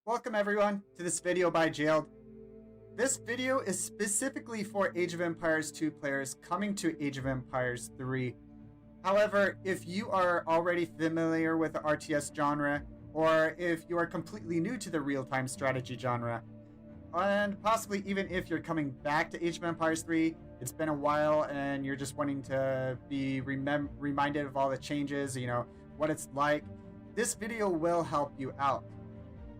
Welcome everyone to this video by Jailed. This video is specifically for Age of Empires 2 players coming to Age of Empires 3. However, if you are already familiar with the RTS genre, or if you are completely new to the real-time strategy genre, and possibly even if you're coming back to Age of Empires 3, it's been a while and you're just wanting to be reminded of all the changes, what it's like, this video will help you out.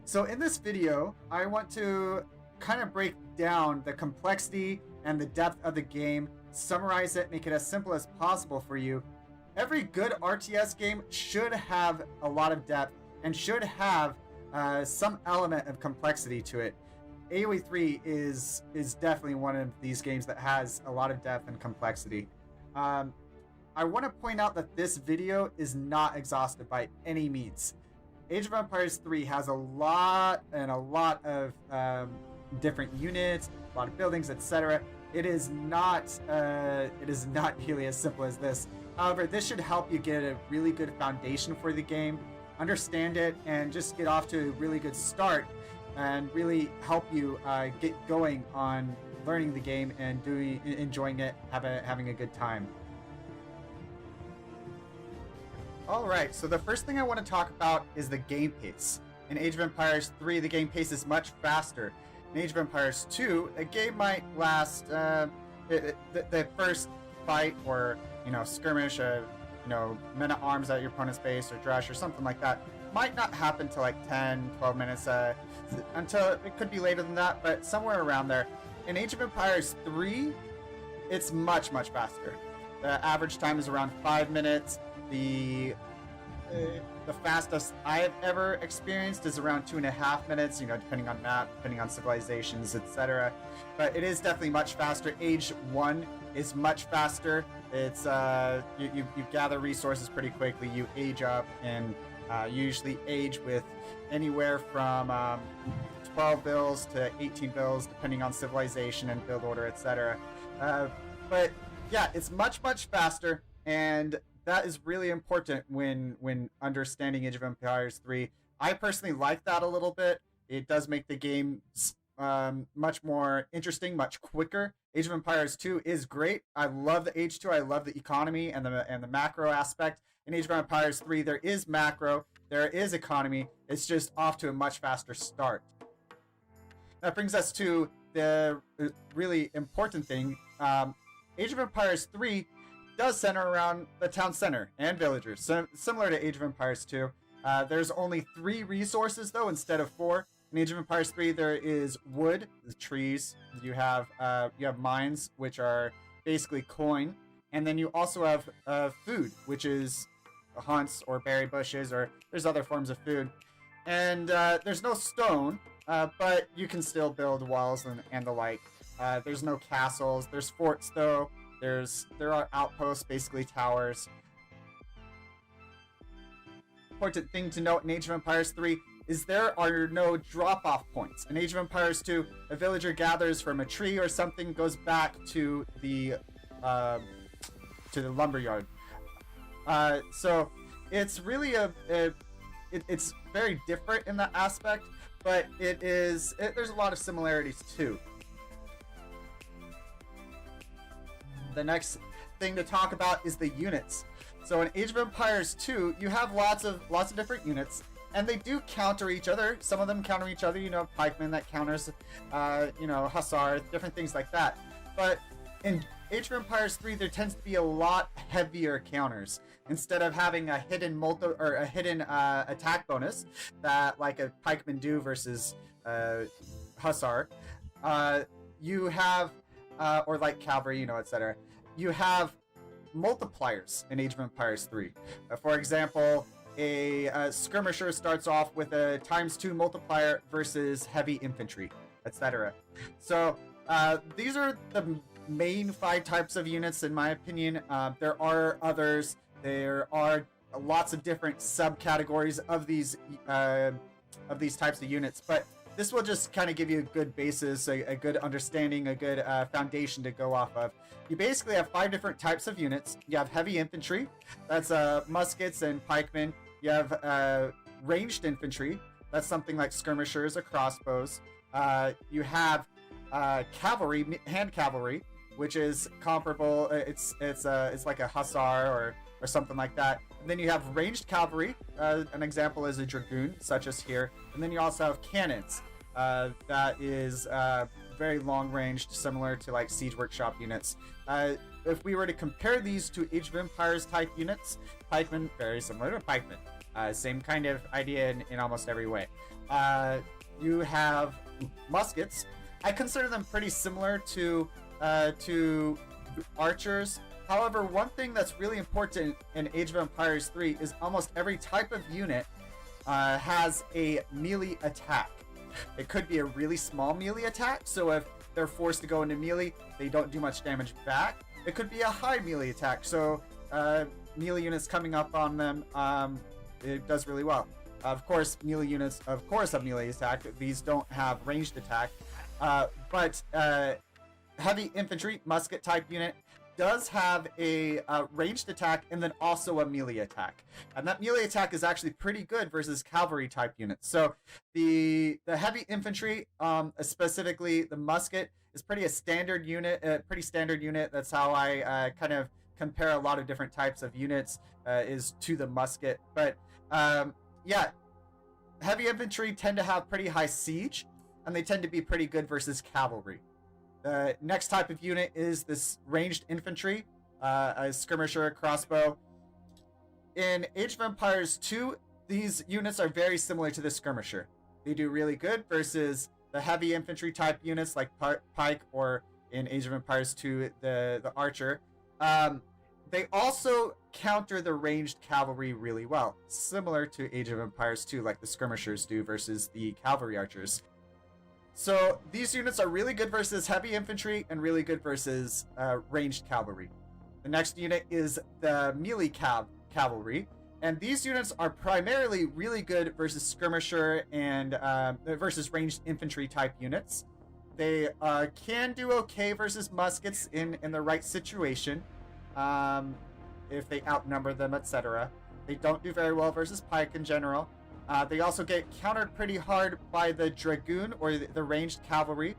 So in this video, I want to kind of break down the complexity and the depth of the game, summarize it, make it as simple as possible for you. Every good RTS game should have a lot of depth and should have some element of complexity to it. AoE3 is definitely one of these games that has a lot of depth and complexity. I want to point out that this video is not exhaustive by any means. Age of Empires 3 has a lot of different units, a lot of buildings, etc. It is not nearly as simple as this. However, this should help you get a really good foundation for the game, understand it, and just get off to a really good start, and really help you get going on learning the game and enjoying it, having a good time. Alright, so the first thing I want to talk about is the game pace. In Age of Empires 3, the game pace is much faster. In Age of Empires 2, a game might last, the first fight or, skirmish, men-at-arms at your opponent's base or drush or something like that might not happen to like 10, 12 minutes, until it could be later than that, but somewhere around there. In Age of Empires 3, it's much, much faster. The average time is around 5 minutes. The fastest I've ever experienced is around 2.5 minutes, depending on map, depending on civilizations, etc. But it is definitely much faster. Age 1 is much faster. It's you gather resources pretty quickly, you age up, and you usually age with anywhere from 12 builds to 18 builds, depending on civilization and build order, etc. But yeah, it's much, much faster, and that is really important when understanding Age of Empires 3. I personally like that a little bit. It does make the game much more interesting, much quicker. Age of Empires 2 is great. I love the Age 2. I love the economy and the macro aspect. In Age of Empires 3, there is macro, there is economy. It's just off to a much faster start. That brings us to the really important thing. Age of Empires 3 does center around the town center and villagers, so similar to Age of Empires 2. There's only 3 resources though instead of 4. In Age of Empires 3, there is wood, the trees. You have mines, which are basically coin, and then you also have food, which is hunts or berry bushes, or there's other forms of food. And there's no stone, but you can still build walls and the like. There's no castles. There's forts though. There are outposts, basically towers. Important thing to note in Age of Empires 3 is there are no drop-off points. In Age of Empires 2, a villager gathers from a tree or something, goes back to the lumberyard. So it's really it's very different in that aspect, but there's a lot of similarities too. The next thing to talk about is the units. So in Age of Empires 2, you have lots of different units, and they do counter each other. Some of them counter each other. Pikemen that counters, Hussar, different things like that. But in Age of Empires 3, there tends to be a lot heavier counters. Instead of having a hidden attack bonus that like a pikeman do versus Hussar, you have or like cavalry, etc. You have multipliers in Age of Empires 3. For example, a skirmisher starts off with a ×2 multiplier versus heavy infantry, etc. So these are the main 5 types of units, in my opinion. There are others. There are lots of different subcategories of these types of units, but this will just kind of give you a good basis, a good understanding, a good foundation to go off of. You basically have 5 different types of units. You have heavy infantry, that's muskets and pikemen. You have ranged infantry, That's something like skirmishers or crossbows. You have cavalry, hand cavalry, which is comparable. It's like a hussar or something like that. And then you have ranged cavalry. An example is a dragoon, such as here. And then you also have cannons. That is very long ranged, similar to like Siege Workshop units. If we were to compare these to Age of Empires type units, pikemen, very similar to pikemen. Same kind of idea in almost every way. You have muskets. I consider them pretty similar to archers. However, one thing that's really important in Age of Empires 3 is almost every type of unit has a melee attack. It could be a really small melee attack, so if they're forced to go into melee, they don't do much damage back. It could be a high melee attack, so melee units coming up on them, it does really well. Of course, melee units, of course, have melee attack. These don't have ranged attack. But heavy infantry, musket type unit, does have a ranged attack and then also a melee attack. And that melee attack is actually pretty good versus cavalry type units. So the heavy infantry, specifically the musket, is pretty standard unit. That's how I kind of compare a lot of different types of units is to the musket. But yeah, heavy infantry tend to have pretty high siege, and they tend to be pretty good versus cavalry. The next type of unit is this ranged infantry, a skirmisher, a crossbow. In Age of Empires 2, these units are very similar to the skirmisher. They do really good versus the heavy infantry type units like pike, or in Age of Empires 2, the archer. They also counter the ranged cavalry really well, similar to Age of Empires 2, like the skirmishers do versus the cavalry archers. So these units are really good versus heavy infantry and really good versus ranged cavalry. The next unit is the melee cavalry, and these units are primarily really good versus skirmisher and versus ranged infantry type units. They can do okay versus muskets in the right situation, if they outnumber them, etc. They don't do very well versus pike in general. They also get countered pretty hard by the dragoon or the ranged cavalry.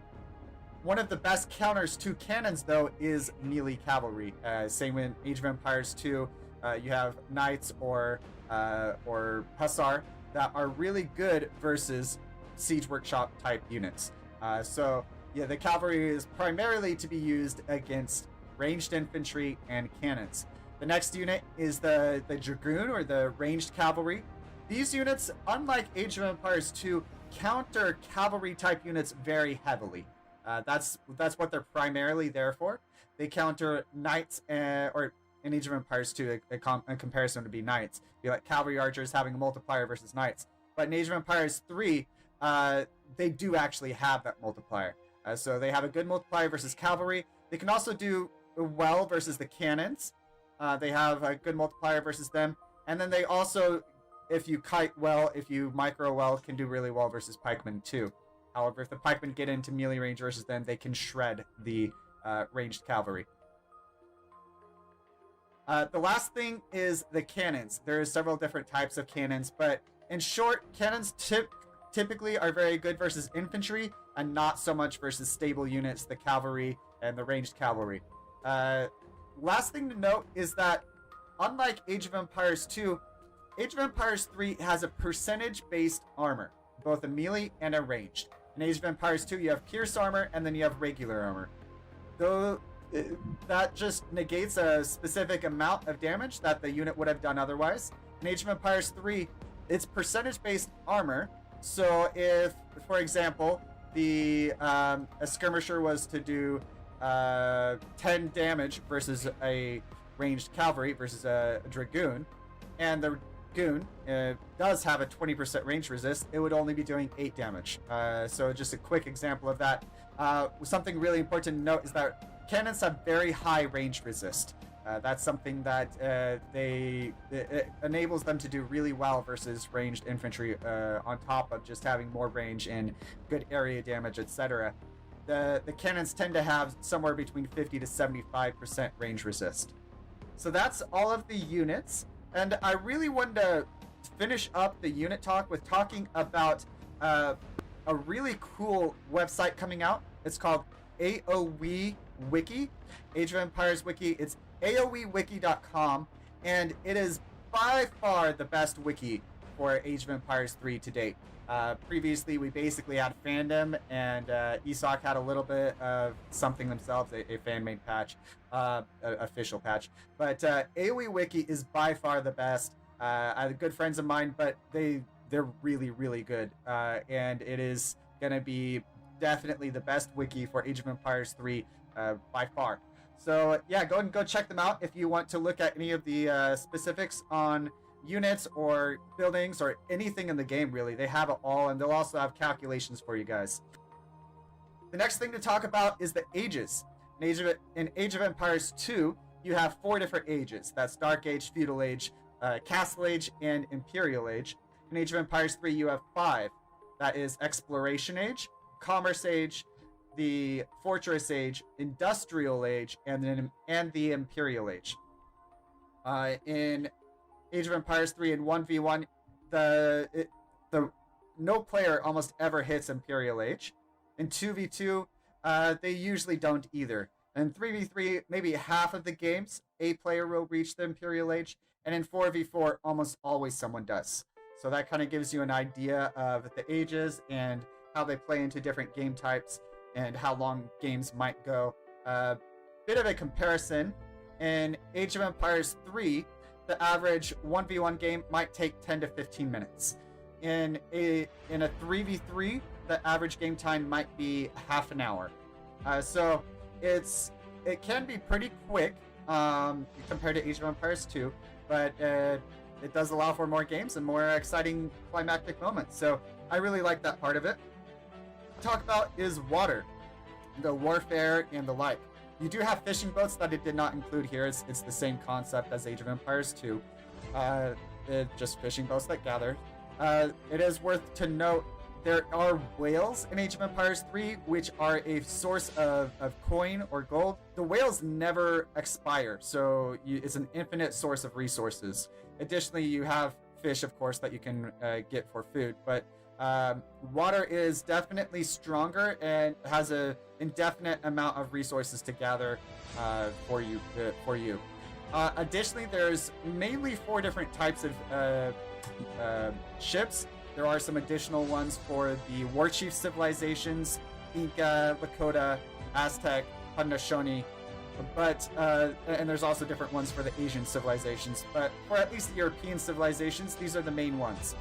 One of the best counters to cannons, though, is melee cavalry. Same in Age of Empires 2, you have knights or hussar that are really good versus Siege Workshop type units. So yeah, the cavalry is primarily to be used against ranged infantry and cannons. The next unit is the dragoon or the ranged cavalry. These units, unlike Age of Empires 2, counter cavalry type units very heavily. That's what they're primarily there for. They counter knights, or in Age of Empires 2, a comparison would be knights. Be like cavalry archers having a multiplier versus knights. But in Age of Empires 3, they do actually have that multiplier. So they have a good multiplier versus cavalry. They can also do well versus the cannons. They have a good multiplier versus them. And then they also, if you kite well, if you micro well, can do really well versus pikemen too. However, if the pikemen get into melee range versus them, they can shred the ranged cavalry. The last thing is the cannons. There are several different types of cannons, but in short, cannons typically are very good versus infantry and not so much versus stable units, the cavalry and the ranged cavalry. Last thing to note is that unlike Age of Empires 2, Age of Empires 3 has a percentage-based armor, both a melee and a ranged. In Age of Empires 2, you have pierce armor, and then you have regular armor. Though that just negates a specific amount of damage that the unit would have done otherwise. In Age of Empires 3, it's percentage-based armor. So if, for example, a skirmisher was to do 10 damage versus a ranged cavalry versus a dragoon, and the dragoon does have a 20% range resist, it would only be doing 8 damage. So just a quick example of that. Something really important to note is that cannons have very high range resist. That's something that it enables them to do really well versus ranged infantry, on top of just having more range and good area damage, etc. The cannons tend to have somewhere between 50 to 75% range resist. So that's all of the units, and I really wanted to finish up the unit talk with talking about a really cool website coming out. It's called AoE Wiki, Age of Empires Wiki. It's AoEWiki.com, and it is by far the best wiki for Age of Empires 3 to date. Previously, we basically had fandom, and ESOC had a little bit of something themselves, a fan-made patch, official patch. But AoE Wiki is by far the best. I have good friends of mine, but they're really, really good. And it is going to be definitely the best wiki for Age of Empires 3 by far. So yeah, go check them out if you want to look at any of the specifics on units or buildings or anything in the game, really. They have it all, and they'll also have calculations for you guys. The next thing to talk about is the ages. In Age of Empires 2, you have 4 different ages. That's Dark Age, Feudal Age, Castle Age, and Imperial Age. In Age of Empires 3, you have 5. That is Exploration Age, Commerce Age, the Fortress Age, Industrial Age, and the Imperial Age. In Age of Empires 3 in 1v1, no player almost ever hits Imperial Age. In 2v2, they usually don't either. In 3v3, maybe half of the games, a player will reach the Imperial Age, and in 4v4, almost always someone does. So that kind of gives you an idea of the ages and how they play into different game types and how long games might go. Bit of a comparison, in Age of Empires 3, the average 1v1 game might take 10 to 15 minutes. In a 3v3, the average game time might be half an hour. So it can be pretty quick compared to Age of Empires 2, but it does allow for more games and more exciting climactic moments. So I really like that part of it. Talk about is water, the warfare and the like. You do have fishing boats that it did not include here. It's the same concept as Age of Empires 2. Just fishing boats that gather. It is worth to note there are whales in Age of Empires 3, which are a source of coin or gold. The whales never expire, so it's an infinite source of resources. Additionally, you have fish, of course, that you can get for food, but water is definitely stronger and has an indefinite amount of resources to gather for you. Additionally, there's mainly 4 different types of ships. There are some additional ones for the war chief civilizations, Inca, Lakota, Aztec, Haudenosaunee, but and there's also different ones for the Asian civilizations. But for at least the European civilizations, these are the main ones.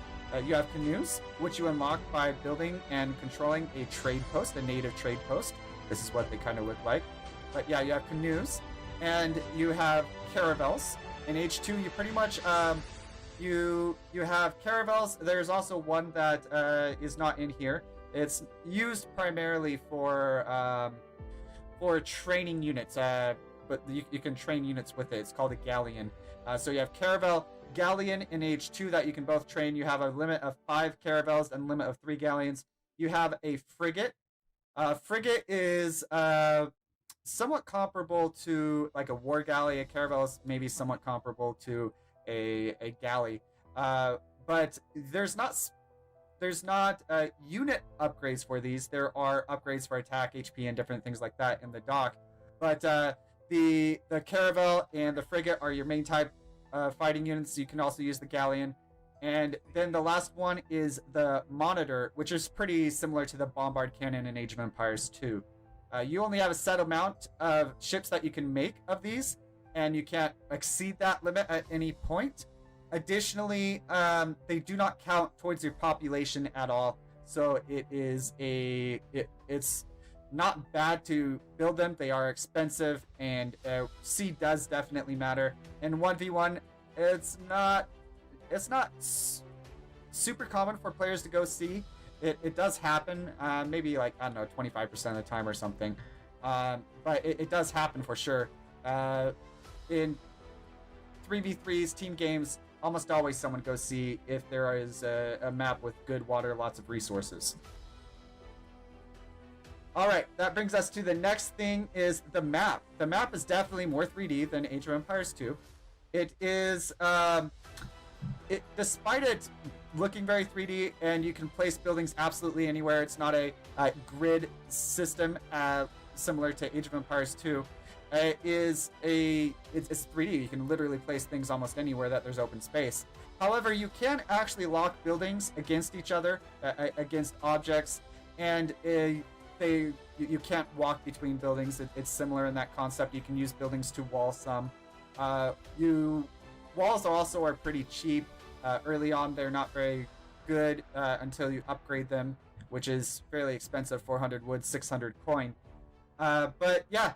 You have canoes, which you unlock by building and controlling a trade post, a native trade post. This is what they kind of look like. But yeah, you have canoes, and you have caravels. In H2, you pretty much you have caravels. There's also one that is not in here. It's used primarily for training units, but you can train units with it. It's called a galleon. So you have caravel, galleon in H2 that you can both train. You have a limit of 5 caravels and a limit of 3 galleons. You have a frigate. Frigate is somewhat comparable to like a war galley. A caravel is maybe somewhat comparable to a galley, but there's not unit upgrades for these. There are upgrades for attack, HP, and different things like that in the dock. But the caravel and the frigate are your main type fighting units. You can also use the galleon. And then the last one is the monitor, which is pretty similar to the bombard cannon in Age of Empires 2. You only have a set amount of ships that you can make of these, and you can't exceed that limit at any point. Additionally, they do not count towards your population at all, so it's not bad to build them. They are expensive, and C does definitely matter. In 1v1, it's not super common for players to go C. It does happen, maybe like, I don't know, 25% of the time or something. But it does happen for sure. In 3v3s, team games, almost always someone goes C if there is a map with good water, lots of resources. Alright, that brings us to the next thing, is the map. The map is definitely more 3D than Age of Empires 2. It is, despite it looking very 3D, and you can place buildings absolutely anywhere. It's not a grid system similar to Age of Empires 2. It's 3D. You can literally place things almost anywhere that there's open space. However, you can actually lock buildings against each other, against objects, and you can't walk between buildings. It's similar in that concept. You can use buildings to wall some. Walls also are pretty cheap. Early on, they're not very good until you upgrade them, which is fairly expensive, 400 wood, 600 coin. But yeah,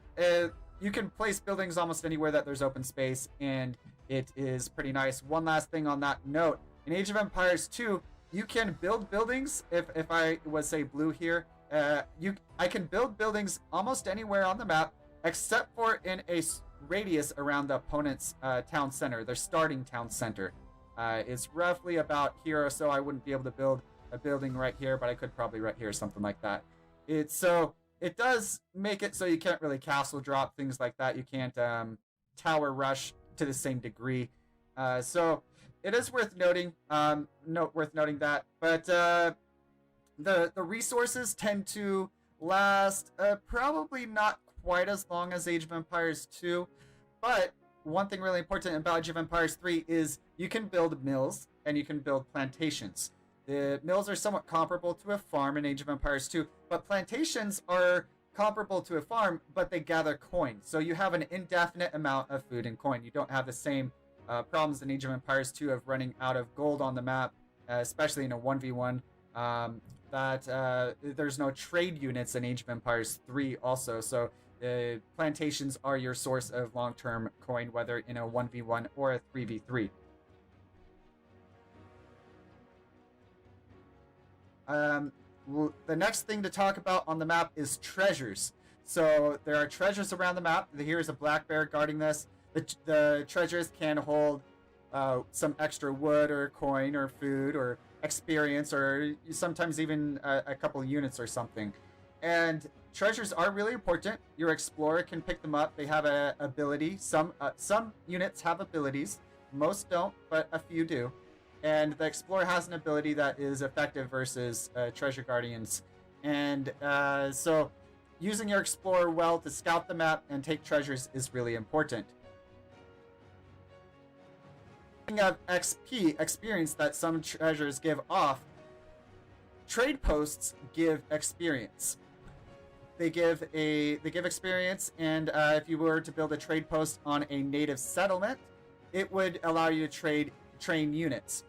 you can place buildings almost anywhere that there's open space, and it is pretty nice. One last thing on that note, in Age of Empires 2, you can build buildings. If I was, say, blue here, I can build buildings almost anywhere on the map, except for in a radius around the opponent's town center, their starting town center. It's roughly about here or so. I wouldn't be able to build a building right here, but I could probably right here, something like that. It does make it so you can't really castle drop, things like that. You can't tower rush to the same degree. So it is worth noting, that. But the resources tend to last probably not quite as long as Age of Empires 2. But one thing really important about Age of Empires 3 is you can build mills and you can build plantations. The mills are somewhat comparable to a farm in Age of Empires 2, but plantations are comparable to a farm, but they gather coin. So you have an indefinite amount of food and coin. You don't have the same problems in Age of Empires 2 of running out of gold on the map, especially in a 1v1. There's no trade units in Age of Empires 3 also, so plantations are your source of long-term coin, whether in a 1v1 or a 3v3. The next thing to talk about on the map is treasures. So there are treasures around the map. Here's a black bear guarding this. The treasures can hold some extra wood or coin or food or experience, or sometimes even a couple units or something. And treasures are really important. Your explorer can pick them up. They have an ability. Some units have abilities. Most don't, but a few do. And the explorer has an ability that is effective versus treasure guardians. And so using your explorer well to scout the map and take treasures is really important. Speaking of XP, experience, that some treasures give off, trade posts give experience. They give experience, and if you were to build a trade post on a native settlement, it would allow you to train units.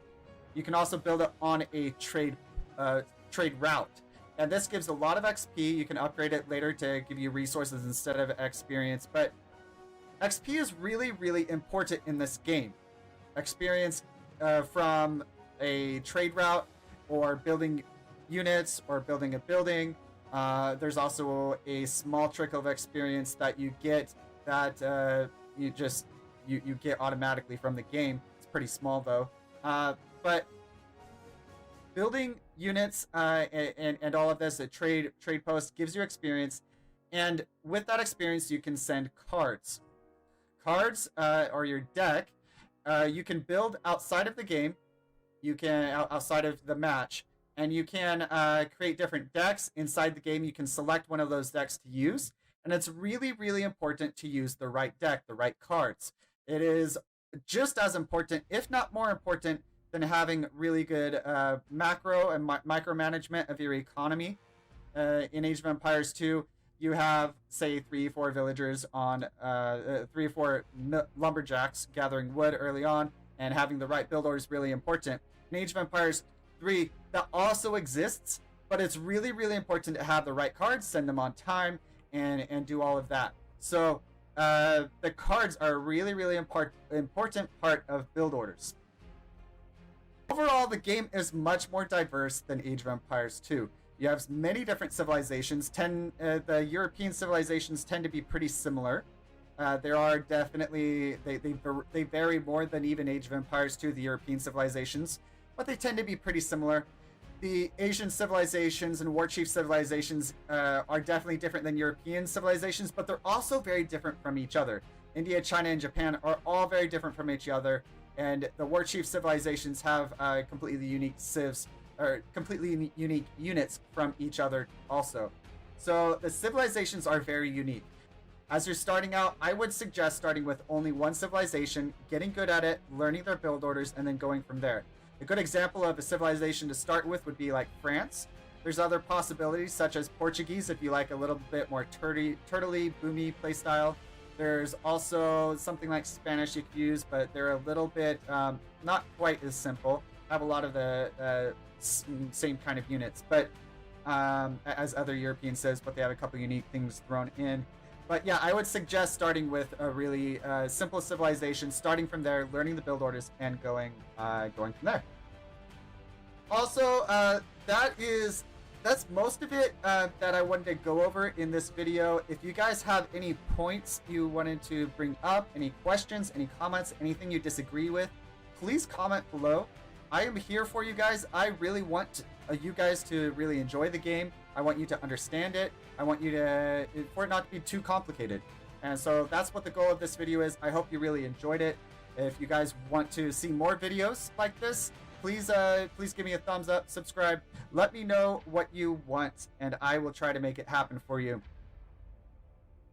You can also build it on a trade route, and this gives a lot of XP. You can upgrade it later to give you resources instead of experience, but XP is really, really important in this game. Experience from a trade route, or building units, or building a building. There's also a small trickle of experience that you get that you get automatically from the game. It's pretty small though. But building units and all of this, a trade post gives you experience, and with that experience you can send cards. Cards or your deck. You can build outside of the game. You can outside of the match, and you can create different decks inside the game. You can select one of those decks to use, and it's really, really important to use the right deck, the right cards. It is just as important, if not more important, than having really good macro and micromanagement of your economy. In Age of Empires 2, you have, say, 3-4 villagers on 3-4 lumberjacks gathering wood early on, and having the right build order is really important. In Age of Empires 3, that also exists, but it's really, really important to have the right cards, send them on time, and do all of that. So the cards are a really, really important part of build orders. Overall, the game is much more diverse than Age of Empires 2. You have many different civilizations. The European civilizations tend to be pretty similar. There are definitely, they vary more than even Age of Empires 2, the European civilizations, but they tend to be pretty similar. The Asian civilizations and war chief civilizations are definitely different than European civilizations, but they're also very different from each other. India, China, and Japan are all very different from each other, and the war chief civilizations have completely unique civs or completely unique units from each other also. So the civilizations are very unique. As you're starting out, I would suggest starting with only one civilization, getting good at it, learning their build orders, and then going from there. A good example of a civilization to start with would be like France. There's other possibilities such as Portuguese if you like a little bit more turtly, boomy playstyle. There's also something like Spanish you could use, but they're a little bit not quite as simple. Have a lot of the same kind of units, but as other European civ, but they have a couple unique things thrown in. But yeah, I would suggest starting with a really simple civilization, starting from there, learning the build orders, and going from there. Also, that's most of it that I wanted to go over in this video. If you guys have any points you wanted to bring up, any questions, any comments, anything you disagree with, please comment below. I am here for you guys. I really want you guys to really enjoy the game. I want you to understand it. I want you to, for it not to be too complicated. And so that's what the goal of this video is. I hope you really enjoyed it. If you guys want to see more videos like this, please give me a thumbs up, subscribe. Let me know what you want, and I will try to make it happen for you.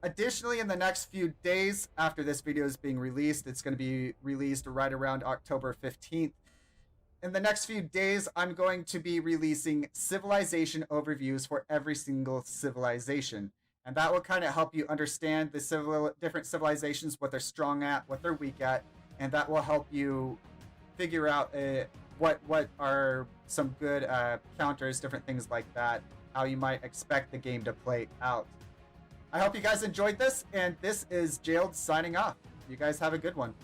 Additionally, in the next few days after this video is being released, it's going to be released right around October 15th. In the next few days, I'm going to be releasing civilization overviews for every single civilization. And that will kind of help you understand the different civilizations, what they're strong at, what they're weak at, and that will help you figure out what are some good counters, different things like that, how you might expect the game to play out. I hope you guys enjoyed this, and this is JAILED signing off. You guys have a good one.